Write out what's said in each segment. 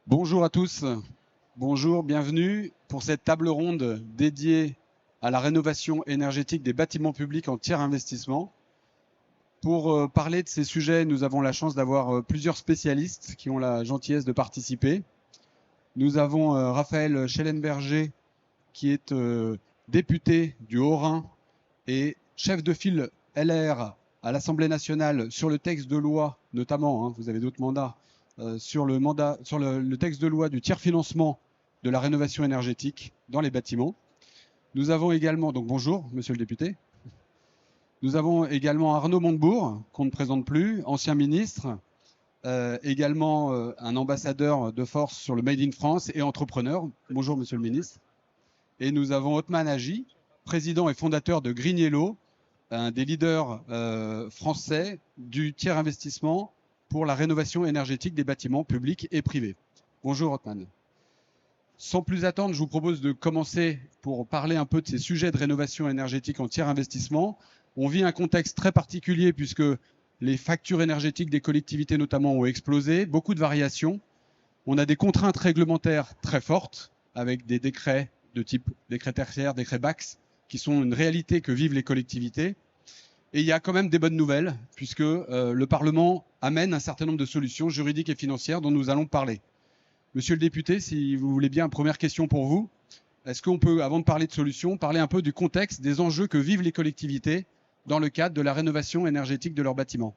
Bonjour à tous, bonjour, bienvenue pour cette table ronde dédiée à la rénovation énergétique des bâtiments publics en tiers investissement. Pour parler de ces sujets, nous avons la chance d'avoir plusieurs spécialistes qui ont la gentillesse de participer. Nous avons Raphaël Schellenberger, qui est député du Haut-Rhin et chef de file LR à l'Assemblée nationale sur le texte de loi, notamment, vous avez d'autres mandats, sur le texte de loi du tiers-financement de la rénovation énergétique dans les bâtiments. Nous avons également, donc bonjour, monsieur le député. Nous avons également Arnaud Montebourg, qu'on ne présente plus, ancien ministre, également un ambassadeur de force sur le Made in France et entrepreneur. Bonjour, monsieur le ministre. Et nous avons Othman Haji, président et fondateur de Green Yellow, un des leaders français du tiers investissement pour la rénovation énergétique des bâtiments publics et privés. Bonjour Othman. Sans plus attendre, je vous propose de commencer pour parler un peu de ces sujets de rénovation énergétique en tiers investissement. On vit un contexte très particulier puisque les factures énergétiques des collectivités notamment ont explosé, beaucoup de variations. On a des contraintes réglementaires très fortes avec des décrets de type décret tertiaire, décret BACS, qui sont une réalité que vivent les collectivités. Et il y a quand même des bonnes nouvelles, puisque le Parlement amène un certain nombre de solutions juridiques et financières dont nous allons parler. Monsieur le député, si vous voulez bien, première question pour vous. Est-ce qu'on peut, avant de parler de solutions, parler un peu du contexte, des enjeux que vivent les collectivités dans le cadre de la rénovation énergétique de leurs bâtiments ?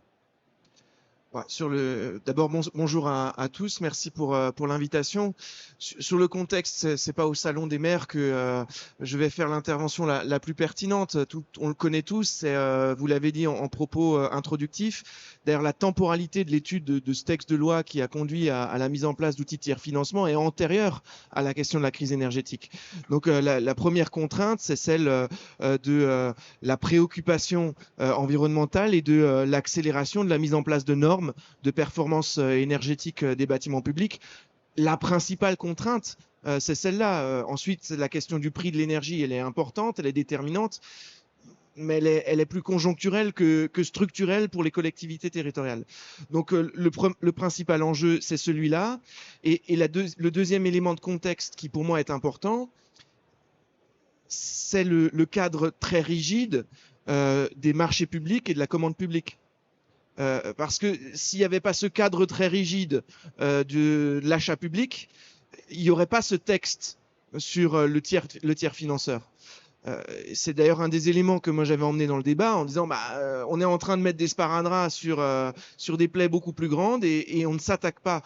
D'abord, bonjour à tous. Merci pour l'invitation. Sur le contexte, c'est pas au Salon des maires que je vais faire l'intervention la plus pertinente. On le connaît tous. Vous l'avez dit en propos introductifs. D'ailleurs, la temporalité de l'étude de ce texte de loi qui a conduit à la mise en place d'outils de tiers financement est antérieure à la question de la crise énergétique. Donc, la première contrainte, c'est celle de la préoccupation environnementale et de l'accélération de la mise en place de normes de performance énergétique des bâtiments publics. La principale contrainte, c'est celle-là. Ensuite, la question du prix de l'énergie, elle est importante, elle est déterminante, mais elle est plus conjoncturelle que structurelle pour les collectivités territoriales. Donc, le principal enjeu, c'est celui-là. Et le deuxième élément de contexte qui, pour moi, est important, c'est le cadre très rigide des marchés publics et de la commande publique. Parce que s'il n'y avait pas ce cadre très rigide de l'achat public, il n'y aurait pas ce texte sur le tiers financeur. C'est d'ailleurs un des éléments que moi j'avais emmené dans le débat en disant on est en train de mettre des sparadraps sur des plaies beaucoup plus grandes et on ne s'attaque pas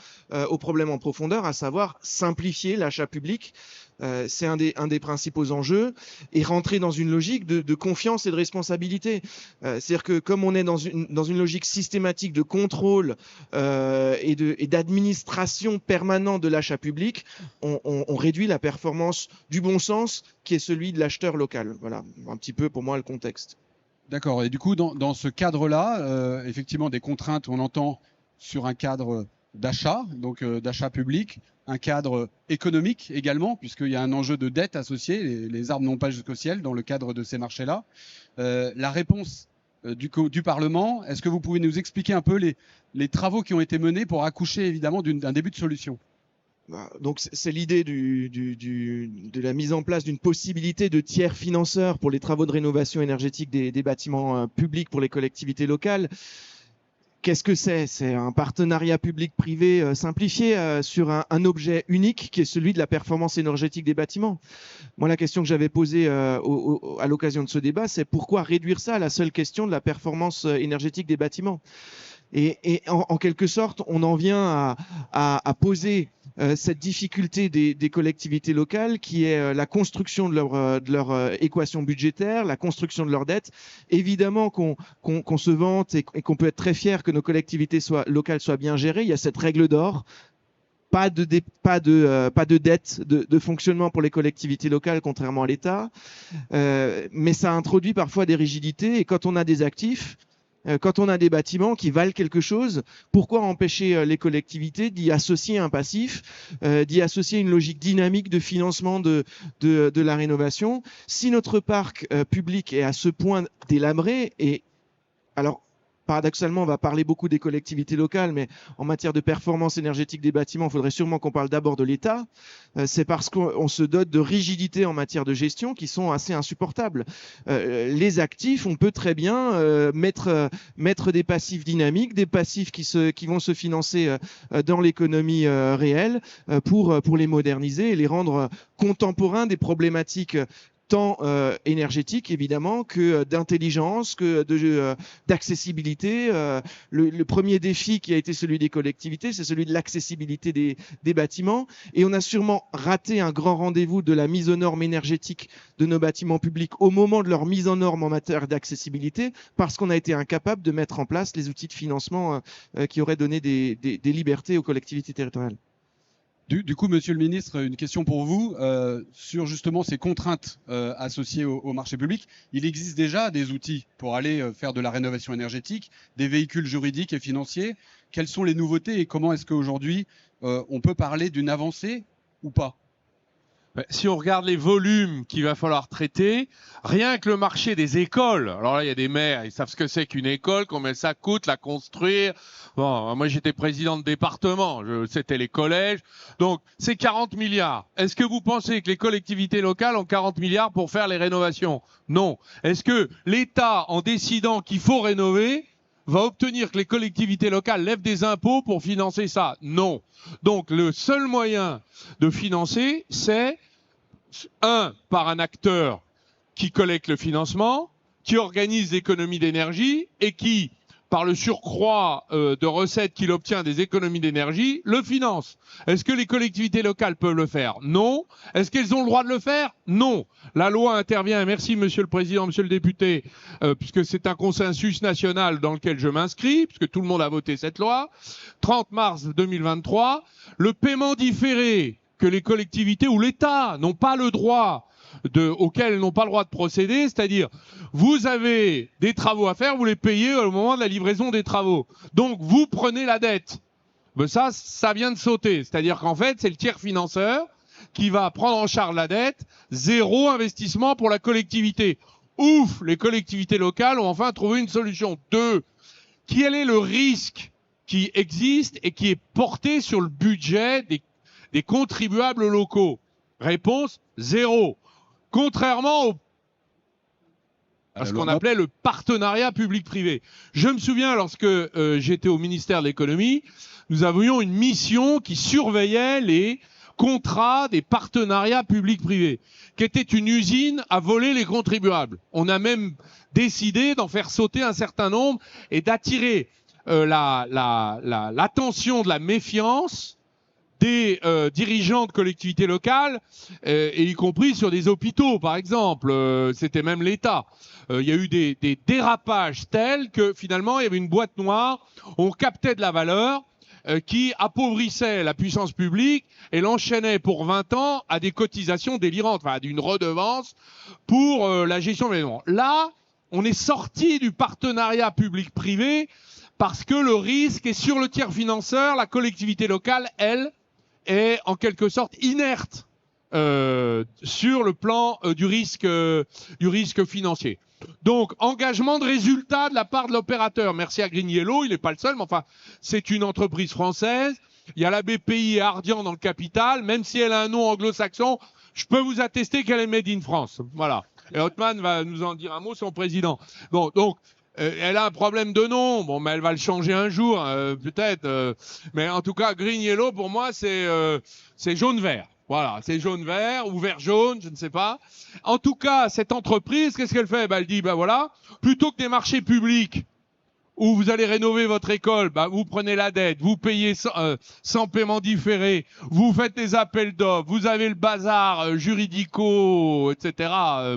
au problème en profondeur, à savoir simplifier l'achat public. C'est un des principaux enjeux et rentrer dans une logique de confiance et de responsabilité. C'est-à-dire que comme on est dans une logique systématique de contrôle et d'administration permanente de l'achat public, on réduit la performance du bon sens qui est celui de l'acheteur local. Voilà un petit peu pour moi le contexte. D'accord. Et du coup, dans ce cadre-là, effectivement, des contraintes, on entend sur un cadre d'achat, donc d'achat public, un cadre économique également, puisqu'il y a un enjeu de dette associé. Les arbres n'ont pas jusqu'au ciel dans le cadre de ces marchés-là. La réponse du Parlement, est-ce que vous pouvez nous expliquer un peu les travaux qui ont été menés pour accoucher évidemment d'un début de solution ? Donc c'est l'idée de la mise en place d'une possibilité de tiers financeurs pour les travaux de rénovation énergétique des bâtiments publics pour les collectivités locales. Qu'est-ce que c'est ? C'est un partenariat public-privé simplifié sur un objet unique qui est celui de la performance énergétique des bâtiments. Moi, la question que j'avais posée à l'occasion de ce débat, c'est pourquoi réduire ça à la seule question de la performance énergétique des bâtiments ? Et en quelque sorte, on en vient à poser cette difficulté des collectivités locales qui est la construction de leur équation budgétaire, la construction de leur dette. Évidemment qu'on se vante et qu'on peut être très fier que nos collectivités locales soient bien gérées. Il y a cette règle d'or. Pas de dette de fonctionnement pour les collectivités locales, contrairement à l'État. Mais ça introduit parfois des rigidités. Et quand on a des actifs, quand on a des bâtiments qui valent quelque chose, pourquoi empêcher les collectivités d'y associer un passif, d'y associer une logique dynamique de financement de la rénovation ? Si notre parc public est à ce point délabré, et alors paradoxalement, on va parler beaucoup des collectivités locales, mais en matière de performance énergétique des bâtiments, il faudrait sûrement qu'on parle d'abord de l'État. C'est parce qu'on se dote de rigidités en matière de gestion qui sont assez insupportables. Les actifs, on peut très bien mettre des passifs dynamiques, des passifs qui vont se financer dans l'économie réelle pour les moderniser et les rendre contemporains des problématiques tant énergétique évidemment que d'intelligence, que d'accessibilité. Le premier défi qui a été celui des collectivités, c'est celui de l'accessibilité des bâtiments. Et on a sûrement raté un grand rendez-vous de la mise aux normes énergétiques de nos bâtiments publics au moment de leur mise en normes en matière d'accessibilité, parce qu'on a été incapable de mettre en place les outils de financement qui auraient donné des libertés aux collectivités territoriales. Du coup, Monsieur le Ministre, une question pour vous sur justement ces contraintes associées au marché public. Il existe déjà des outils pour aller faire de la rénovation énergétique, des véhicules juridiques et financiers. Quelles sont les nouveautés et comment est-ce qu'aujourd'hui on peut parler d'une avancée ou pas ? Si on regarde les volumes qu'il va falloir traiter, rien que le marché des écoles, alors là il y a des maires, ils savent ce que c'est qu'une école, combien ça coûte, la construire. Bon, moi j'étais président de département, c'était les collèges, donc c'est 40 milliards. Est-ce que vous pensez que les collectivités locales ont 40 milliards pour faire les rénovations? Non. Est-ce que l'État, en décidant qu'il faut rénover, va obtenir que les collectivités locales lèvent des impôts pour financer ça? Non. Donc le seul moyen de financer, c'est par un acteur qui collecte le financement, qui organise l'économie d'énergie et qui, par le surcroît de recettes qu'il obtient des économies d'énergie, le finance. Est-ce que les collectivités locales peuvent le faire? Non. Est-ce qu'elles ont le droit de le faire? Non. La loi intervient, merci Monsieur le Président, Monsieur le député, puisque c'est un consensus national dans lequel je m'inscris, puisque tout le monde a voté cette loi, 30 mars 2023, le paiement différé que les collectivités ou l'État n'ont pas le droit auxquels elles n'ont pas le droit de procéder, c'est-à-dire vous avez des travaux à faire, vous les payez au moment de la livraison des travaux. Donc vous prenez la dette. Ben ça vient de sauter, c'est-à-dire qu'en fait c'est le tiers financeur qui va prendre en charge la dette, zéro investissement pour la collectivité. Ouf, les collectivités locales ont enfin trouvé une solution. 2, quel est le risque qui existe et qui est porté sur le budget des contribuables locaux? Réponse, 0. Contrairement à ce qu'on appelait le partenariat public-privé. Je me souviens, lorsque j'étais au ministère de l'économie, nous avions une mission qui surveillait les contrat des partenariats publics-privés, qui était une usine à voler les contribuables. On a même décidé d'en faire sauter un certain nombre et d'attirer l'attention de la méfiance des dirigeants de collectivités locales, et y compris sur des hôpitaux, par exemple. C'était même l'État. Il y a eu des dérapages tels que finalement il y avait une boîte noire, on captait de la valeur, qui appauvrissait la puissance publique et l'enchaînait pour 20 ans à des cotisations délirantes, enfin d'une redevance pour la gestion des événements. Là, on est sorti du partenariat public-privé parce que le risque est sur le tiers financeur. La collectivité locale, elle, est en quelque sorte inerte sur le plan du risque financier. Donc, engagement de résultat de la part de l'opérateur. Merci à Green Yellow, il n'est pas le seul, mais enfin, c'est une entreprise française. Il y a la BPI et Ardian dans le capital. Même si elle a un nom anglo-saxon, je peux vous attester qu'elle est made in France. Voilà. Et Othman va nous en dire un mot, son président. Bon, donc, elle a un problème de nom. Bon, mais elle va le changer un jour, peut-être. Mais en tout cas, Green Yellow, pour moi, c'est jaune-vert. Voilà, c'est jaune-vert ou vert-jaune, je ne sais pas. En tout cas, cette entreprise, qu'est-ce qu'elle fait? Elle dit, voilà, plutôt que des marchés publics où vous allez rénover votre école, vous prenez la dette, vous payez sans paiement différé, vous faites des appels d'offres, vous avez le bazar juridico, etc.,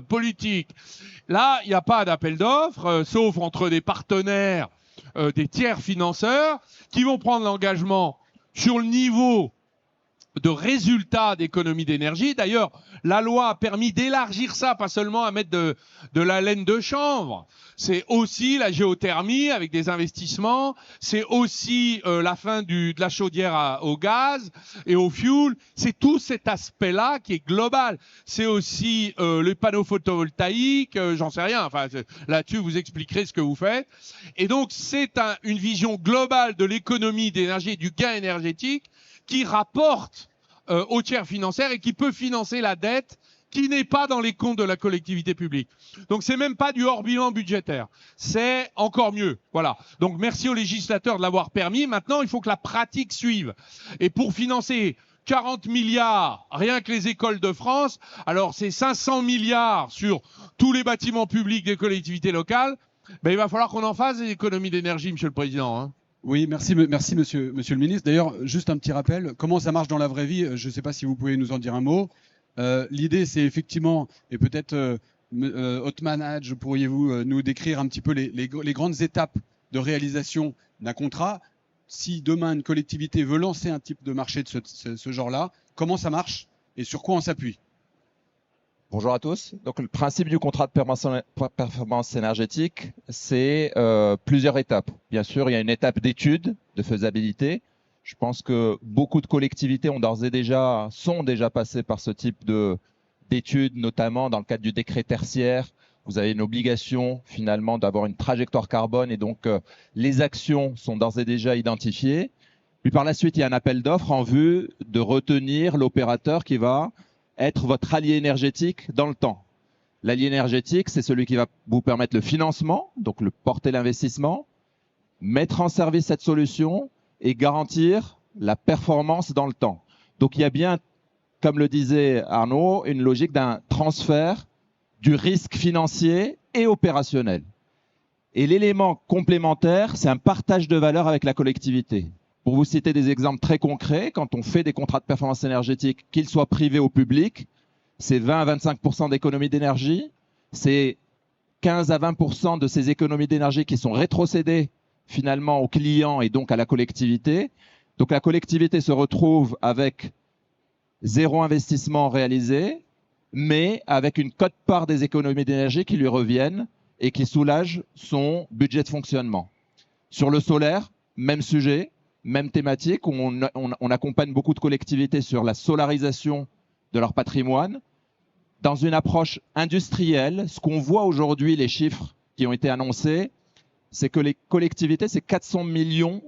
politique. Là, il n'y a pas d'appel d'offres, sauf entre des partenaires, des tiers financeurs, qui vont prendre l'engagement sur le niveau de résultats d'économie d'énergie. D'ailleurs, la loi a permis d'élargir ça, pas seulement à mettre de la laine de chanvre. C'est aussi la géothermie avec des investissements. C'est aussi la fin de la chaudière au gaz et au fioul. C'est tout cet aspect-là qui est global. C'est aussi les panneaux photovoltaïques, j'en sais rien. Enfin, là-dessus, vous expliquerez ce que vous faites. Et donc, c'est une vision globale de l'économie d'énergie et du gain énergétique qui rapporte aux tiers financières et qui peut financer la dette qui n'est pas dans les comptes de la collectivité publique. Donc c'est même pas du hors-bilan budgétaire. C'est encore mieux. Voilà. Donc merci aux législateurs de l'avoir permis. Maintenant, il faut que la pratique suive. Et pour financer 40 milliards, rien que les écoles de France, alors c'est 500 milliards sur tous les bâtiments publics des collectivités locales, ben, il va falloir qu'on en fasse des économies d'énergie, Monsieur le Président. Hein. Oui, merci monsieur le ministre. D'ailleurs, juste un petit rappel, comment ça marche dans la vraie vie? Je ne sais pas si vous pouvez nous en dire un mot. L'idée, c'est effectivement, et peut-être Othman Hadj, pourriez-vous nous décrire un petit peu les grandes étapes de réalisation d'un contrat? Si demain une collectivité veut lancer un type de marché de ce genre-là, comment ça marche et sur quoi on s'appuie? Bonjour à tous. Donc, le principe du contrat de performance énergétique, c'est plusieurs étapes. Bien sûr, il y a une étape d'étude de faisabilité. Je pense que beaucoup de collectivités sont déjà passées par ce type d'études, notamment dans le cadre du décret tertiaire. Vous avez une obligation finalement d'avoir une trajectoire carbone et donc les actions sont d'ores et déjà identifiées. Puis par la suite, il y a un appel d'offres en vue de retenir l'opérateur qui va être votre allié énergétique dans le temps. L'allié énergétique, c'est celui qui va vous permettre le financement, donc porter l'investissement, mettre en service cette solution et garantir la performance dans le temps. Donc il y a bien, comme le disait Arnaud, une logique d'un transfert du risque financier et opérationnel. Et l'élément complémentaire, c'est un partage de valeur avec la collectivité. Pour vous citer des exemples très concrets, quand on fait des contrats de performance énergétique, qu'ils soient privés ou publics, c'est 20 à 25% d'économie d'énergie, c'est 15 à 20% de ces économies d'énergie qui sont rétrocédées finalement aux clients et donc à la collectivité. Donc la collectivité se retrouve avec zéro investissement réalisé, mais avec une quote-part des économies d'énergie qui lui reviennent et qui soulagent son budget de fonctionnement. Sur le solaire, même sujet, même thématique, on accompagne beaucoup de collectivités sur la solarisation de leur patrimoine. Dans une approche industrielle, ce qu'on voit aujourd'hui, les chiffres qui ont été annoncés, c'est que les collectivités, c'est 400 millions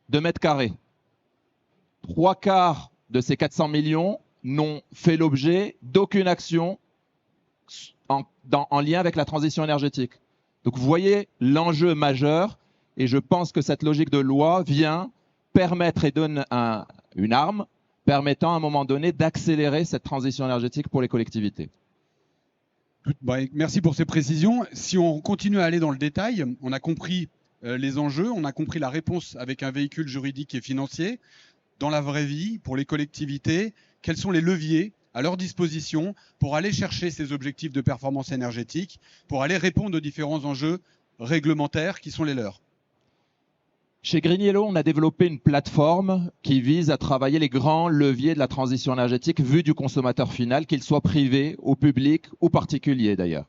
de mètres carrés. 3/4 de ces 400 millions n'ont fait l'objet d'aucune action en lien avec la transition énergétique. Donc vous voyez l'enjeu majeur et je pense que cette logique de loi vient permettre et donne une arme permettant à un moment donné d'accélérer cette transition énergétique pour les collectivités. Merci pour ces précisions. Si on continue à aller dans le détail, on a compris les enjeux, on a compris la réponse avec un véhicule juridique et financier. Dans la vraie vie, pour les collectivités, quels sont les leviers à leur disposition pour aller chercher ces objectifs de performance énergétique, pour aller répondre aux différents enjeux réglementaires qui sont les leurs? Chez GreenYellow, on a développé une plateforme qui vise à travailler les grands leviers de la transition énergétique vus du consommateur final, qu'il soit privé ou public ou particulier d'ailleurs.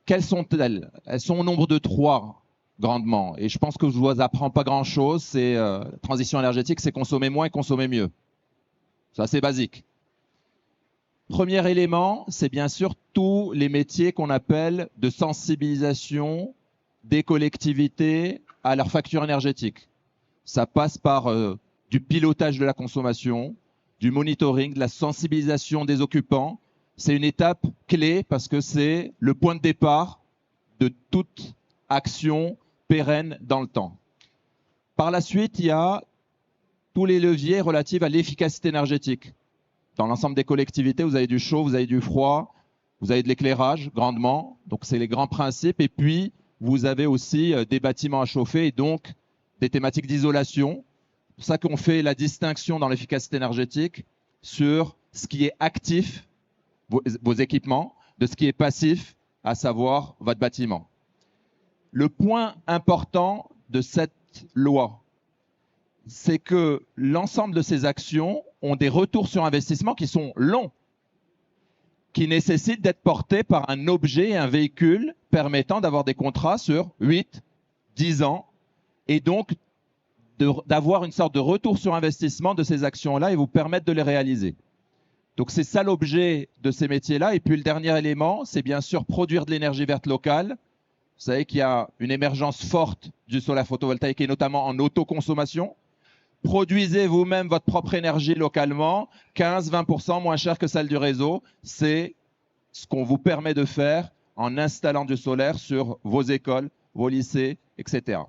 Quelles sont-elles? Elles sont au nombre de 3 grandement. Et je pense que je ne vous apprends pas grand-chose. C'est transition énergétique, c'est consommer moins et consommer mieux. C'est assez basique. Premier élément, c'est bien sûr tous les métiers qu'on appelle de sensibilisation des collectivités à leur facture énergétique. Ça passe par du pilotage de la consommation, du monitoring, de la sensibilisation des occupants. C'est une étape clé parce que c'est le point de départ de toute action pérenne dans le temps. Par la suite, il y a tous les leviers relatifs à l'efficacité énergétique. Dans l'ensemble des collectivités, vous avez du chaud, vous avez du froid, vous avez de l'éclairage grandement. Donc, c'est les grands principes. Et puis, vous avez aussi des bâtiments à chauffer et donc des thématiques d'isolation. C'est pour ça qu'on fait la distinction dans l'efficacité énergétique sur ce qui est actif, vos équipements, de ce qui est passif, à savoir votre bâtiment. Le point important de cette loi, c'est que l'ensemble de ces actions ont des retours sur investissement qui sont longs, qui nécessitent d'être portés par un objet, un véhicule permettant d'avoir des contrats sur 8, 10 ans, et donc d'avoir une sorte de retour sur investissement de ces actions-là et vous permettre de les réaliser. Donc c'est ça l'objet de ces métiers-là. Et puis le dernier élément, c'est bien sûr produire de l'énergie verte locale. Vous savez qu'il y a une émergence forte du solaire photovoltaïque et notamment en autoconsommation. Produisez vous-même votre propre énergie localement, 15-20% moins cher que celle du réseau. C'est ce qu'on vous permet de faire en installant du solaire sur vos écoles, vos lycées, etc.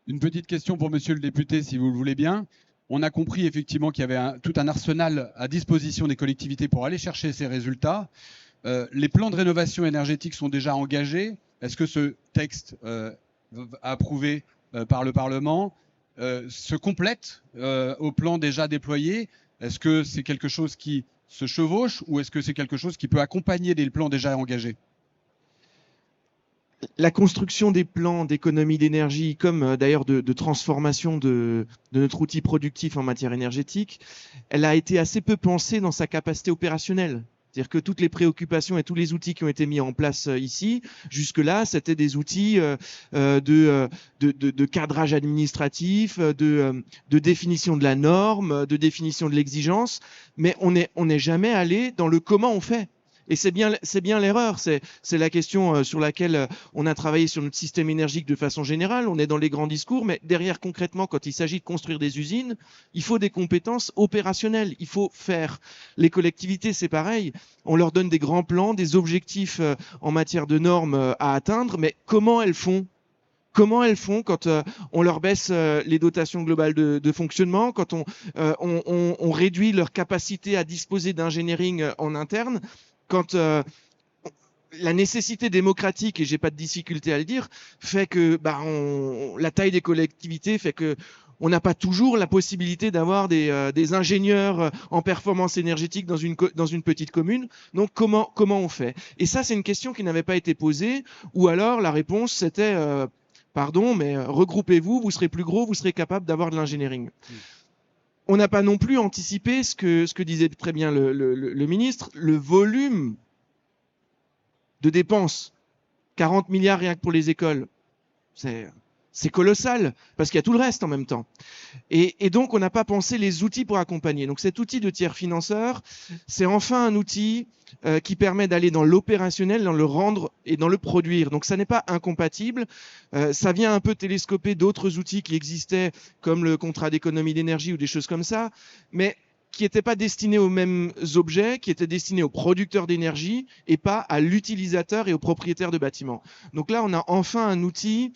Une petite question pour monsieur le député, si vous le voulez bien. On a compris effectivement qu'il y avait tout un arsenal à disposition des collectivités pour aller chercher ces résultats. Les plans de rénovation énergétique sont déjà engagés. Est-ce que ce texte approuvé par le Parlement se complète au plan déjà déployé? Est-ce que c'est quelque chose qui se chevauche ou est-ce que c'est quelque chose qui peut accompagner des plans déjà engagés? La construction des plans d'économie d'énergie, comme d'ailleurs de transformation de notre outil productif en matière énergétique, elle a été assez peu pensée dans sa capacité opérationnelle. C'est-à-dire que toutes les préoccupations et tous les outils qui ont été mis en place ici, jusque-là, c'était des outils de cadrage administratif, de définition de la norme, de définition de l'exigence, mais on n'est jamais allé dans le comment on fait. Et c'est bien l'erreur, c'est la question sur laquelle on a travaillé sur notre système énergique de façon générale. On est dans les grands discours, mais derrière concrètement, quand il s'agit de construire des usines, il faut des compétences opérationnelles, il faut faire. Les collectivités, c'est pareil, on leur donne des grands plans, des objectifs en matière de normes à atteindre, mais comment elles font ? Comment elles font quand on leur baisse les dotations globales de fonctionnement, quand on réduit leur capacité à disposer d'engineering en interne, quand la nécessité démocratique, et j'ai pas de difficulté à le dire, fait que la taille des collectivités fait que on n'a pas toujours la possibilité d'avoir des ingénieurs en performance énergétique dans une petite commune. Donc comment on fait? Et ça, c'est une question qui n'avait pas été posée, ou alors la réponse c'était pardon, mais regroupez-vous, vous serez plus gros, vous serez capable d'avoir de l'engineering. On n'a pas non plus anticipé ce que disait très bien le ministre, le volume de dépenses. 40 milliards rien que pour les écoles. C'est colossal, parce qu'il y a tout le reste en même temps. Et donc, on n'a pas pensé les outils pour accompagner. Donc, cet outil de tiers financeur, c'est enfin un outil qui permet d'aller dans l'opérationnel, dans le rendre et dans le produire. Donc, ça n'est pas incompatible. Ça vient un peu télescoper d'autres outils qui existaient, comme le contrat d'économie d'énergie ou des choses comme ça, mais qui n'étaient pas destinés aux mêmes objets, qui étaient destinés aux producteurs d'énergie et pas à l'utilisateur et aux propriétaires de bâtiments. Donc là, on a enfin un outil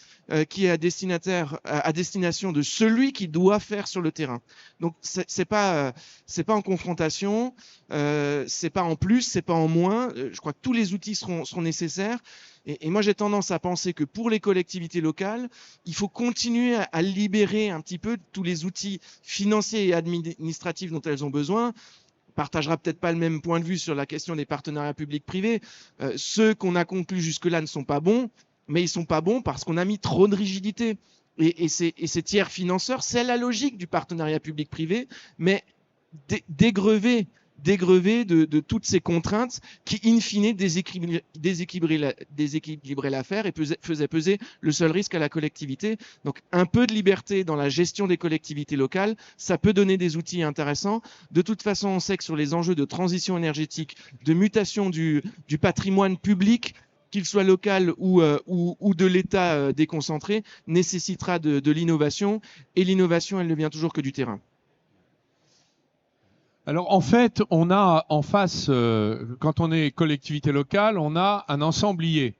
qui est à destination de celui qui doit faire sur le terrain. Donc c'est pas en confrontation, c'est pas en plus, c'est pas en moins. Je crois que tous les outils seront nécessaires. Et moi, j'ai tendance à penser que pour les collectivités locales, il faut continuer à libérer un petit peu tous les outils financiers et administratifs dont elles ont besoin. On partagera peut-être pas le même point de vue sur la question des partenariats publics-privés. Ceux qu'on a conclus jusque-là ne sont pas bons, mais ils sont pas bons parce qu'on a mis trop de rigidité. Et ces tiers financeurs, c'est la logique du partenariat public-privé, mais dégrever de toutes ces contraintes qui, in fine, déséquilibraient l'affaire et faisaient peser le seul risque à la collectivité. Donc, un peu de liberté dans la gestion des collectivités locales, ça peut donner des outils intéressants. De toute façon, on sait que sur les enjeux de transition énergétique, de mutation du patrimoine public, qu'il soit local ou de l'État déconcentré, nécessitera de l'innovation. Et l'innovation, elle ne vient toujours que du terrain. Alors en fait, on a en face, quand on est collectivité locale, on a un ensemblier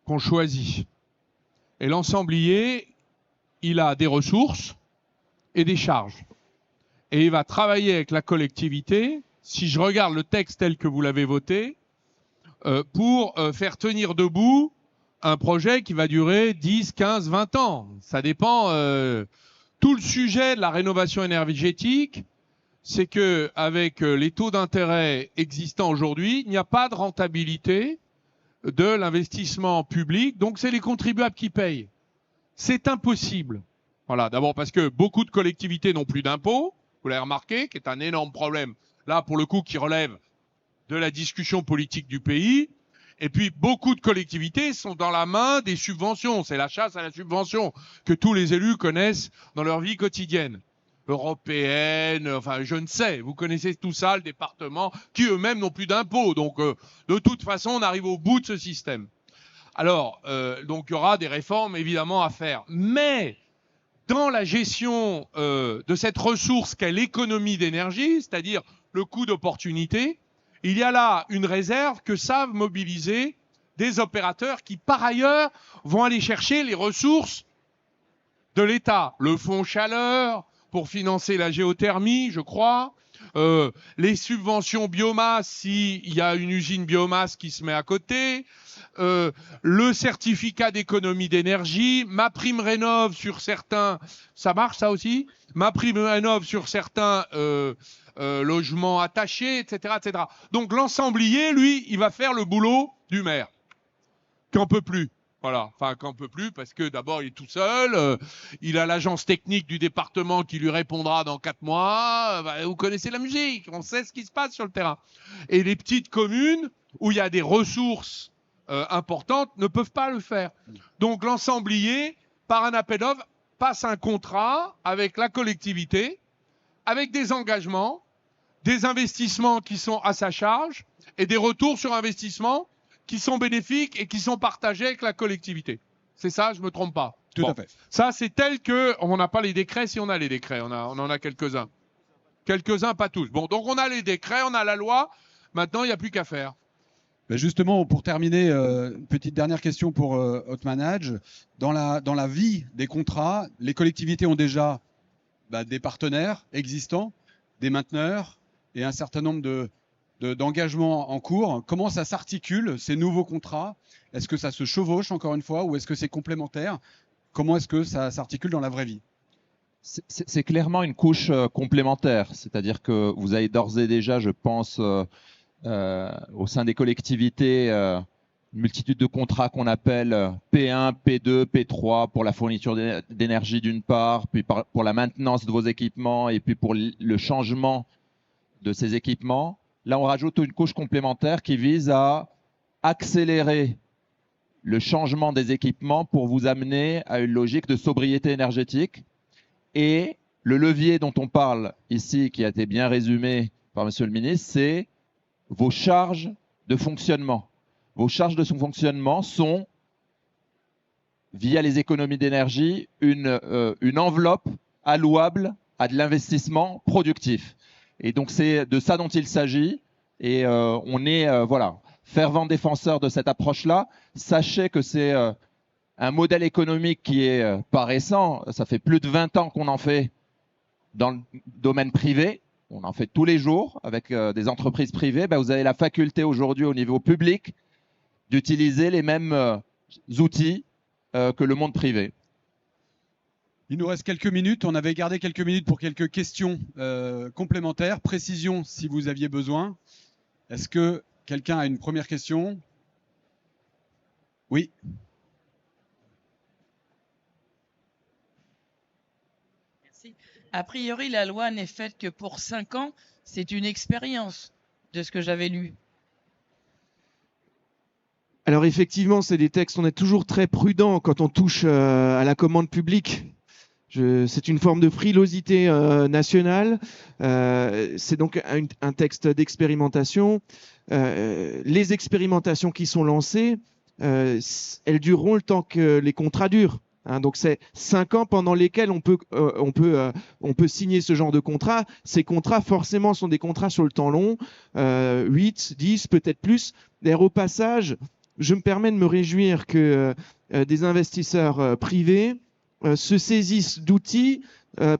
qu'on choisit. Et l'ensemblier, il a des ressources et des charges. Et il va travailler avec la collectivité, si je regarde le texte tel que vous l'avez voté, pour faire tenir debout un projet qui va durer 10, 15, 20 ans. Ça dépend. Tout le sujet de la rénovation énergétique, c'est que avec les taux d'intérêt existants aujourd'hui, il n'y a pas de rentabilité de l'investissement public, donc c'est les contribuables qui payent. C'est impossible. Voilà, d'abord parce que beaucoup de collectivités n'ont plus d'impôts, vous l'avez remarqué, qui est un énorme problème, là pour le coup qui relève de la discussion politique du pays. Et puis beaucoup de collectivités sont dans la main des subventions, c'est la chasse à la subvention que tous les élus connaissent dans leur vie quotidienne. Européenne, enfin je ne sais, vous connaissez tout ça, le département, qui eux-mêmes n'ont plus d'impôts. Donc de toute façon, on arrive au bout de ce système. Alors, donc il y aura des réformes évidemment à faire. Mais dans la gestion de cette ressource qu'est l'économie d'énergie, c'est-à-dire le coût d'opportunité, il y a là une réserve que savent mobiliser des opérateurs qui, par ailleurs, vont aller chercher les ressources de l'État. Le fonds chaleur pour financer la géothermie, je crois. Les subventions biomasse s'il y a une usine biomasse qui se met à côté. Le certificat d'économie d'énergie, ma prime rénov sur certains, ça marche ça aussi, ma prime rénov sur certains logements attachés, etc., etc. Donc l'ensemblier, lui, il va faire le boulot du maire, qu'en peut plus. Voilà, enfin qu'en peut plus parce que d'abord il est tout seul, il a l'agence technique du département qui lui répondra dans 4 mois. Vous connaissez la musique, on sait ce qui se passe sur le terrain. Et les petites communes où il y a des ressources importantes ne peuvent pas le faire. Donc l'ensemblier, par un appel d'offres, passe un contrat avec la collectivité, avec des engagements, des investissements qui sont à sa charge et des retours sur investissement qui sont bénéfiques et qui sont partagés avec la collectivité. C'est ça, je me trompe pas. Tout à fait. Ça, c'est tel que on n'a pas les décrets. Si on a les décrets, on en a quelques-uns. Quelques-uns, pas tous. Bon, donc on a les décrets, on a la loi. Maintenant, il n'y a plus qu'à faire. Mais justement, pour terminer, une petite dernière question pour Hotmanage. Dans la vie des contrats, les collectivités ont déjà des partenaires existants, des mainteneurs et un certain nombre d'engagements en cours. Comment ça s'articule, ces nouveaux contrats? Est-ce que ça se chevauche, encore une fois, ou est-ce que c'est complémentaire? Comment est-ce que ça s'articule dans la vraie vie? C'est clairement une couche complémentaire. C'est-à-dire que vous avez d'ores et déjà, je pense, au sein des collectivités, une multitude de contrats qu'on appelle P1, P2, P3 pour la fourniture d'énergie d'une part, puis pour la maintenance de vos équipements et puis pour le changement de ces équipements. Là, on rajoute une couche complémentaire qui vise à accélérer le changement des équipements pour vous amener à une logique de sobriété énergétique. Et le levier dont on parle ici, qui a été bien résumé par Monsieur le ministre, c'est vos charges de fonctionnement. Vos charges de fonctionnement sont, via les économies d'énergie, une enveloppe allouable à de l'investissement productif. Et donc, c'est de ça dont il s'agit. Et on est fervent défenseur de cette approche-là. Sachez que c'est un modèle économique qui est pas récent. Ça fait plus de 20 ans qu'on en fait dans le domaine privé. On en fait tous les jours avec des entreprises privées. Vous avez la faculté aujourd'hui au niveau public d'utiliser les mêmes outils que le monde privé. Il nous reste quelques minutes. On avait gardé quelques minutes pour quelques questions complémentaires. Précision si vous aviez besoin. Est-ce que quelqu'un a une première question? Oui. Merci. A priori, la loi n'est faite que pour 5 ans. C'est une expérience de ce que j'avais lu. Alors effectivement, c'est des textes, on est toujours très prudent quand on touche à la commande publique. C'est une forme de frilosité nationale. C'est donc un texte d'expérimentation. Les expérimentations qui sont lancées, elles dureront le temps que les contrats durent. Donc c'est 5 ans pendant lesquels on peut signer ce genre de contrat. Ces contrats, forcément, sont des contrats sur le temps long, 8, 10, peut-être plus. D'ailleurs, au passage, je me permets de me réjouir que des investisseurs privés se saisissent d'outils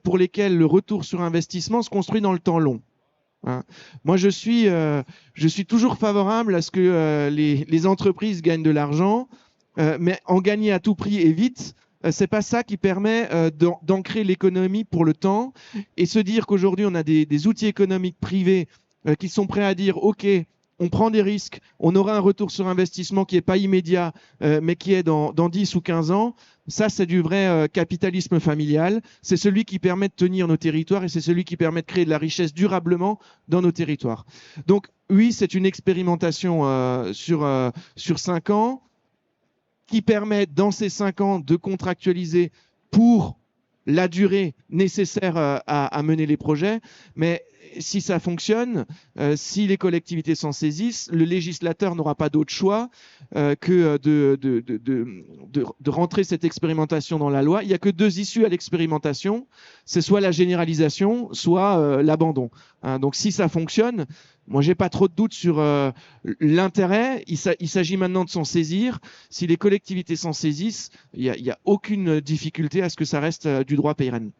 pour lesquels le retour sur investissement se construit dans le temps long. Moi, je suis toujours favorable à ce que les entreprises gagnent de l'argent, mais en gagner à tout prix et vite, c'est pas ça qui permet d'ancrer l'économie pour le temps et se dire qu'aujourd'hui on a des outils économiques privés qui sont prêts à dire OK, on prend des risques, on aura un retour sur investissement qui n'est pas immédiat, mais qui est dans 10 ou 15 ans. Ça, c'est du vrai capitalisme familial. C'est celui qui permet de tenir nos territoires et c'est celui qui permet de créer de la richesse durablement dans nos territoires. Donc, oui, c'est une expérimentation sur 5 ans qui permet, dans ces 5 ans, de contractualiser pour la durée nécessaire à mener les projets. Mais si ça fonctionne, si les collectivités s'en saisissent, le législateur n'aura pas d'autre choix que de rentrer cette expérimentation dans la loi. Il n'y a que 2 issues à l'expérimentation, c'est soit la généralisation, soit l'abandon. Donc si ça fonctionne, moi j'ai pas trop de doutes sur l'intérêt. Il s'agit maintenant de s'en saisir. Si les collectivités s'en saisissent, il y a aucune difficulté à ce que ça reste du droit pérenne.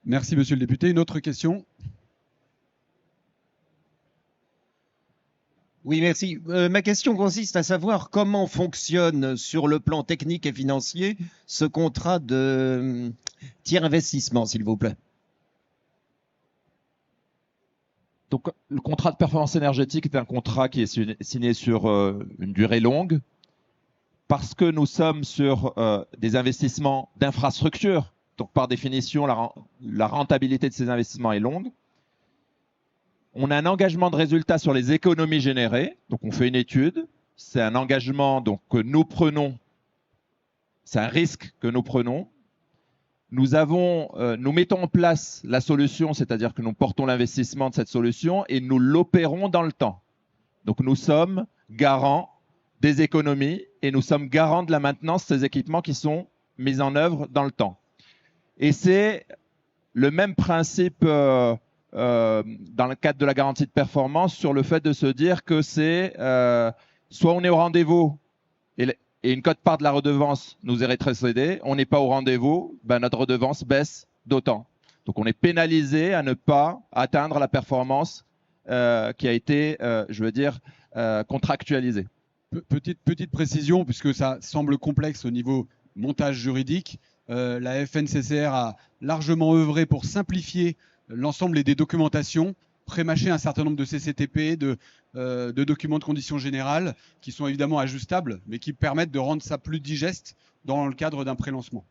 Merci, monsieur le député. Une autre question? Oui, merci. Ma question consiste à savoir comment fonctionne sur le plan technique et financier ce contrat de tiers investissement, s'il vous plaît. Donc, le contrat de performance énergétique est un contrat qui est signé sur une durée longue parce que nous sommes sur des investissements d'infrastructure. Donc, par définition, la rentabilité de ces investissements est longue. On a un engagement de résultat sur les économies générées. Donc, on fait une étude. C'est un engagement donc, que nous prenons. C'est un risque que nous prenons. Nous mettons en place la solution, c'est-à-dire que nous portons l'investissement de cette solution et nous l'opérons dans le temps. Donc, nous sommes garants des économies et nous sommes garants de la maintenance de ces équipements qui sont mis en œuvre dans le temps. Et c'est le même principe dans le cadre de la garantie de performance sur le fait de se dire que c'est soit on est au rendez-vous et une quote-part de la redevance nous est rétrocédée, on n'est pas au rendez-vous, ben notre redevance baisse d'autant. Donc on est pénalisé à ne pas atteindre la performance qui a été, contractualisée. Petite précision, puisque ça semble complexe au niveau montage juridique. La FNCCR a largement œuvré pour simplifier l'ensemble des documentations, prémâcher un certain nombre de CCTP, de documents de conditions générales, qui sont évidemment ajustables, mais qui permettent de rendre ça plus digeste dans le cadre d'un prélancement.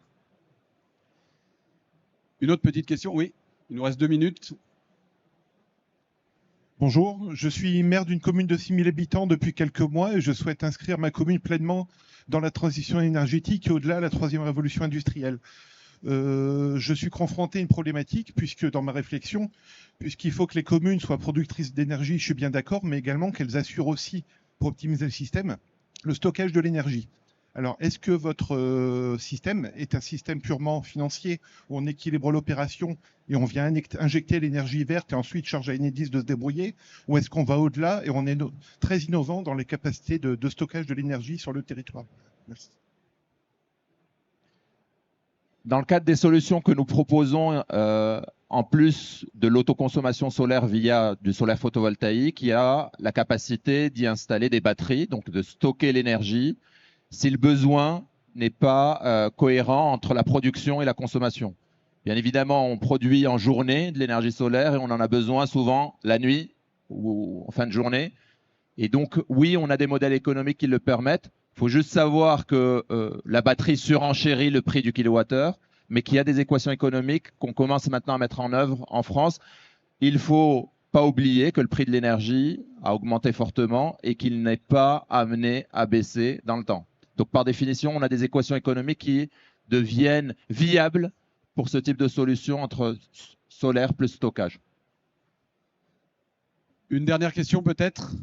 Une autre petite question? Oui, il nous reste 2 minutes. Bonjour, je suis maire d'une commune de 6 000 habitants depuis quelques mois et je souhaite inscrire ma commune pleinement dans la transition énergétique et au-delà la 3e révolution industrielle. Je suis confronté à une problématique dans ma réflexion, puisqu'il faut que les communes soient productrices d'énergie, je suis bien d'accord, mais également qu'elles assurent aussi, pour optimiser le système, le stockage de l'énergie. Alors, est-ce que votre système est un système purement financier où on équilibre l'opération et on vient injecter l'énergie verte et ensuite charge à Enedis de se débrouiller? Ou est-ce qu'on va au-delà et on est très innovant dans les capacités de stockage de l'énergie sur le territoire? Merci. Dans le cadre des solutions que nous proposons, en plus de l'autoconsommation solaire via du solaire photovoltaïque, il y a la capacité d'y installer des batteries, donc de stocker l'énergie si le besoin n'est pas cohérent entre la production et la consommation. Bien évidemment, on produit en journée de l'énergie solaire et on en a besoin souvent la nuit ou en fin de journée. Et donc, oui, on a des modèles économiques qui le permettent. Il faut juste savoir que la batterie surenchérit le prix du kilowattheure, mais qu'il y a des équations économiques qu'on commence maintenant à mettre en œuvre en France. Il ne faut pas oublier que le prix de l'énergie a augmenté fortement et qu'il n'est pas amené à baisser dans le temps. Donc, par définition, on a des équations économiques qui deviennent viables pour ce type de solution entre solaire plus stockage. Une dernière question peut-être?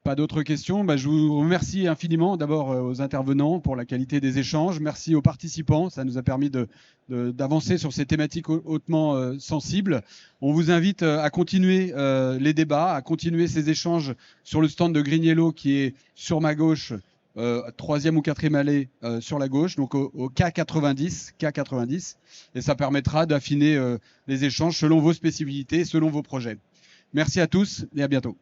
Pas d'autres questions? Je vous remercie infiniment d'abord aux intervenants pour la qualité des échanges. Merci aux participants, ça nous a permis d'avancer sur ces thématiques hautement sensibles. On vous invite à continuer les débats, à continuer ces échanges sur le stand de Green Yellow qui est sur ma gauche, 3e ou 4e allée sur la gauche, donc au K90, et ça permettra d'affiner les échanges selon vos spécificités, selon vos projets. Merci à tous et à bientôt.